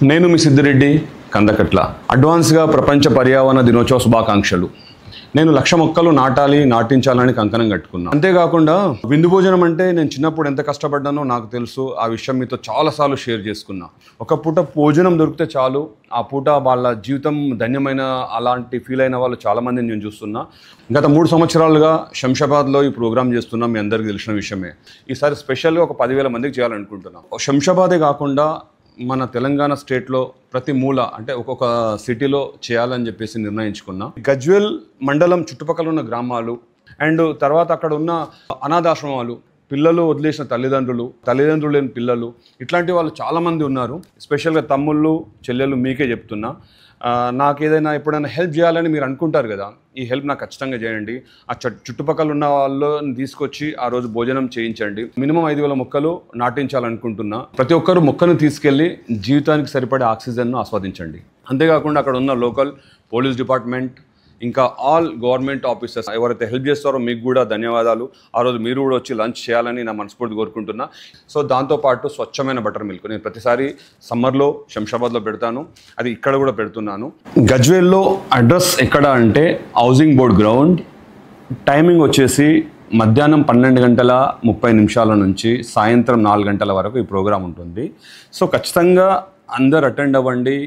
నేను మీ సిద్ధిరెడ్డి కందకట్ల అడ్వాన్స్గా ప్రపంచ పర్యావరణ దినోత్సవ శుభాకాంక్షలు. నేను 1,00,000 మొక్కలు నాటించాలని కంకణం కట్టుకున్నా. అంతేకాకుండా విందు భోజనం అంటే నేను చిన్నప్పుడు ఎంత కష్టపడ్డానో నాకు తెలుసు. ఆ విషయం మీతో చాలాసార్లు షేర్ చేసుకున్నా. ఒక పూట భోజనం దొరికితే చాలు, ఆ పూట వాళ్ళ జీవితం ధన్యమైన అలాంటి ఫీల్ అయిన వాళ్ళు చాలామందిని నేను చూస్తున్నా. గత 3 సంవత్సరాలుగా శంషాబాద్లో ఈ ప్రోగ్రామ్ చేస్తున్నా, మీ అందరికీ తెలిసిన విషయమే. ఈసారి స్పెషల్గా ఒక 10,000 మందికి చేయాలనుకుంటున్నాం. శంషాబాదే కాకుండా మన తెలంగాణ స్టేట్లో ప్రతి మూల అంటే ఒక్కొక్క సిటీలో చేయాలని చెప్పేసి నిర్ణయించుకున్నా. గజ్వేల్ మండలం చుట్టుపక్కల ఉన్న గ్రామాలు అండ్ తర్వాత అక్కడ ఉన్న అనాథాశ్రమాలు, పిల్లలు వదిలేసిన తల్లిదండ్రులు లేని పిల్లలు, ఇట్లాంటి వాళ్ళు చాలామంది ఉన్నారు. స్పెషల్గా తమ్ముళ్ళు చెల్లెళ్ళు మీకే చెప్తున్నా, నాకు ఏదైనా ఎప్పుడైనా హెల్ప్ చేయాలని మీరు అనుకుంటారు కదా, ఈ హెల్ప్ నాకు ఖచ్చితంగా చేయండి. ఆ చుట్టుపక్కల ఉన్న వాళ్ళని తీసుకొచ్చి ఆ రోజు భోజనం చేయించండి. మినిమం 5,000 మొక్కలు నాటించాలనుకుంటున్నా. ప్రతి ఒక్కరు మొక్కను తీసుకెళ్ళి జీవితానికి సరిపడే ఆక్సిజన్ను ఆస్వాదించండి. అంతేకాకుండా అక్కడ ఉన్న లోకల్ పోలీస్ డిపార్ట్మెంట్, ఇంకా ఆల్ గవర్నమెంట్ ఆఫీసర్స్ ఎవరైతే హెల్ప్ చేస్తారో మీకు కూడా ధన్యవాదాలు. ఆ రోజు మీరు కూడా వచ్చి లంచ్ చేయాలని నా మనస్ఫూర్తి కోరుకుంటున్నా. సో దాంతోపాటు స్వచ్ఛమైన బటర్ మిల్క్ నేను ప్రతిసారి సమ్మర్లో శంషాబాద్లో పెడతాను, అది ఇక్కడ కూడా పెడుతున్నాను. గజ్వేల్లో అడ్రస్ ఎక్కడ అంటే హౌసింగ్ బోర్డ్ గ్రౌండ్. టైమింగ్ వచ్చేసి మధ్యాహ్నం 12:30 నుంచి సాయంత్రం 4 గంటల వరకు ఈ ప్రోగ్రాం ఉంటుంది. సో ఖచ్చితంగా అందరు అటెండ్ అవ్వండి.